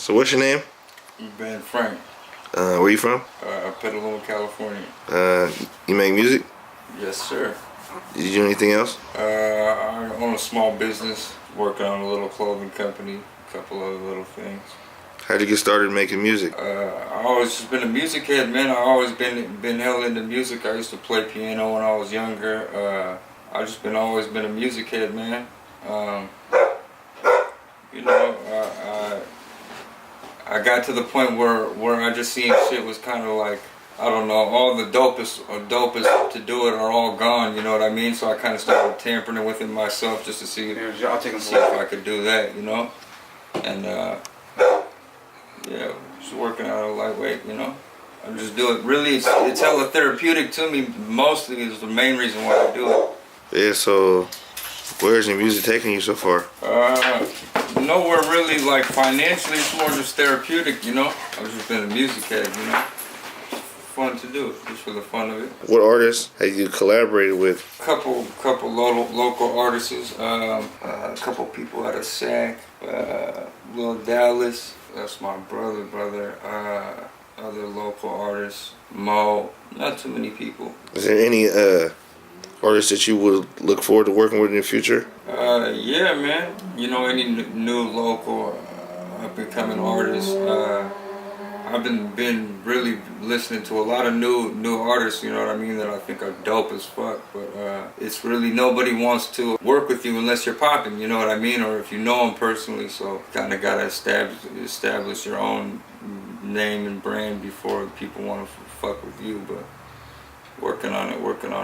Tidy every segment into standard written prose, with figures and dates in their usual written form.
So what's your name? Ben Frank. Where you from? Petaluma, California. You make music? Yes, sir. Did you do anything else? I own a small business, working on a little clothing company, a couple other little things. How'd you get started making music? I always just been a music head, man. I always been hell into music. I used to play piano when I was younger. I just always been a music head, man. I got to the point where I just seen shit was kind of like, I don't know, all the dopest to do it are all gone, you know what I mean? So I kind of started tampering with it myself just to see if I could do that, you know? And yeah, just working out a lightweight, you know? I just do it. Really, it's hella therapeutic to me. Mostly is the main reason why I do it. Yeah, so where's your music taking you so far? Nowhere really, like financially. It's more just therapeutic, you know? I've just been a music head, you know? Fun to do, just for the fun of it. What artists have you collaborated with? Couple local artists, a couple people out of SAC, Lil Dallas, that's my brother, other local artists, Mo, not too many people. Is there any artists that you would look forward to working with in the future? Yeah, man. You know, any new local up-and-coming artists. I've been really listening to a lot of new artists, you know what I mean, that I think are dope as fuck. But it's really, nobody wants to work with you unless you're popping, you know what I mean, or if you know them personally. So kind of gotta establish your own name and brand before people want to fuck with you. But working on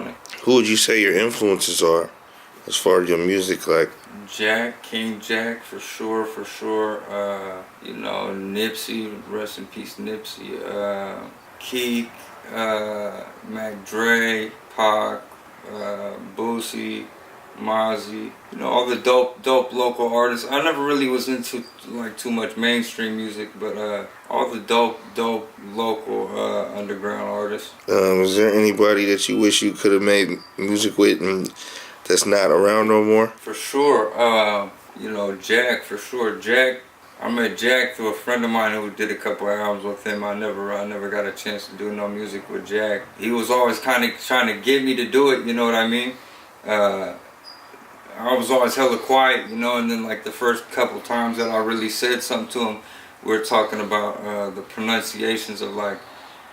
it. Who would you say your influences are as far as your music, like? King Jack, for sure. You know, Nipsey, rest in peace, Nipsey. Keek, Mac Dre, Pac, Boosie, Mozzie. You know, all the dope local artists. I never really was into like too much mainstream music, but all the dope local underground artists. Is there anybody that you wish you could have made music with and that's not around no more? For sure. You know, Jack, for sure. I met Jack through a friend of mine who did a couple albums with him. I never got a chance to do no music with Jack. He was always kind of trying to get me to do it, you know what I mean? I was always hella quiet, you know, and then like the first couple times that I really said something to him, we were talking about the pronunciations of, like,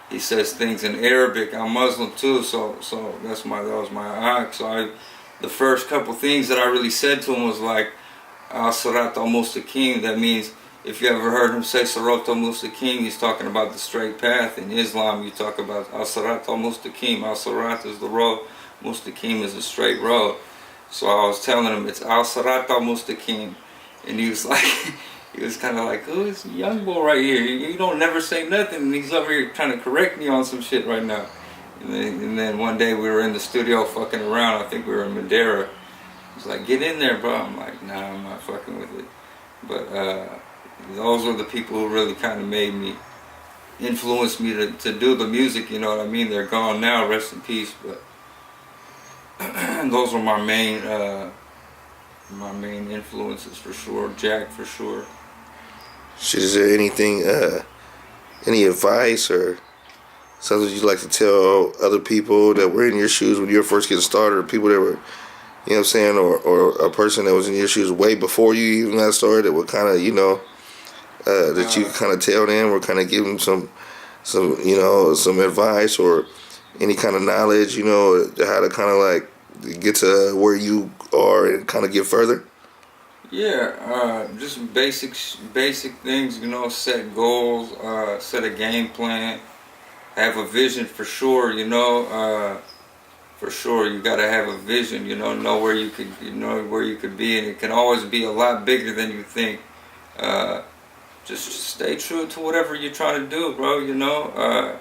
he says things in Arabic. I'm Muslim too, so that was my act. So the first couple things that I really said to him was like, Al-Sirat al-Mustaqim. That means, if you ever heard him say Sirat al-Mustaqim, he's talking about the straight path. In Islam, you talk about Al-Sirat al-Mustaqim. Al-Sirat is the road, Mustaqim is the straight road. So I was telling him it's Al-Sirat al-Mustaqim. And he was like, he was kind of like, oh, this young boy right here, you don't never say nothing. And he's over here trying to correct me on some shit right now. And then one day we were in the studio fucking around. I think we were in Madeira. He's like, get in there, bro. I'm like, nah, I'm not fucking with it. But those were the people who really kind of influenced me to do the music, you know what I mean? They're gone now, rest in peace. But those were my main influences for sure. Jack, for sure. Is there anything, any advice or something you'd like to tell other people that were in your shoes when you were first getting started, or people that were, you know what I'm saying, or a person that was in your shoes way before you even got started, that would kind of, you know, that you kind of tell them or kind of give them some, you know, some advice or any kind of knowledge, you know, how to kind of like get to where you are and kind of get further? Yeah, just basic things, you know, set goals, set a game plan, have a vision for sure, you know, for sure you gotta have a vision, you know where you could be, and it can always be a lot bigger than you think. Just stay true to whatever you're trying to do, bro, you know.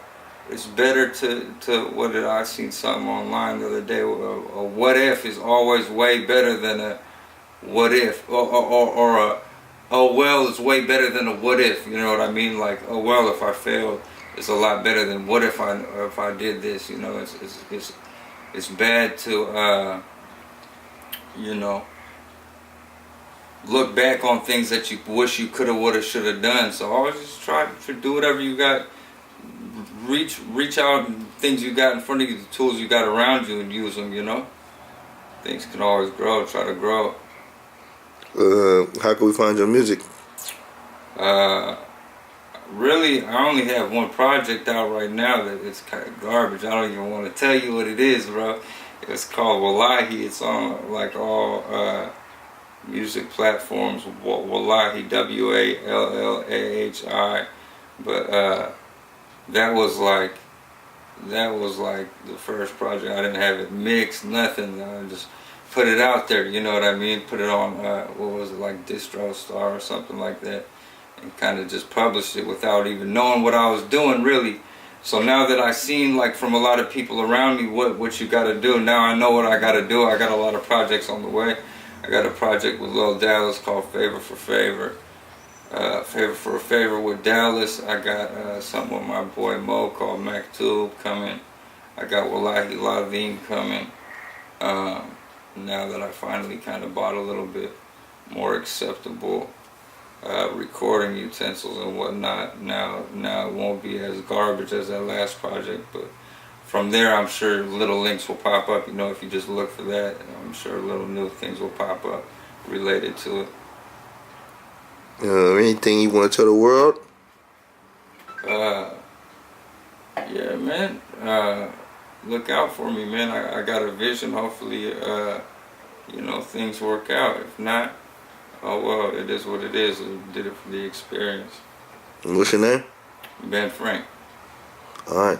It's better to I seen something online the other day, a what if is always way better than a what if, or a oh well is way better than a what if, you know what I mean? Like, oh well, if I failed, it's a lot better than what if I did this, you know. It's bad to you know, look back on things that you wish you could have, would have, should have done. So always just try to do whatever you got. Reach out and things you got in front of you, the tools you got around you, and use them. You know, things can always grow. Try to grow. How can we find your music? Really, I only have one project out right now that it's kind of garbage. I don't even want to tell you what it is, bro. It's called Wallahi. It's on like all music platforms. Wallahi, Wallahi. But that was like the first project. I didn't have it mixed, nothing. I just put it out there. You know what I mean? Put it on what was it, like Distro Star or something like that. And kind of just published it without even knowing what I was doing, really. So now that I've seen, like, from a lot of people around me what you got to do, now I know what I got to do. I got a lot of projects on the way. I got a project with Lil Dallas called Favor for Favor. Favor for a Favor with Dallas. I got something with my boy Mo called Maktub coming. I got Wallahi Lavim coming. Now that I finally kind of bought a little bit more acceptable recording utensils and whatnot. Now it won't be as garbage as that last project, but from there I'm sure little links will pop up. You know, if you just look for that, I'm sure little new things will pop up related to it. Anything you want to tell the world? Yeah, man. Look out for me, man. I got a vision. Hopefully, you know, things work out. If not, oh well, it is what it is. I did it for the experience. What's your name? Ben Frank. All right.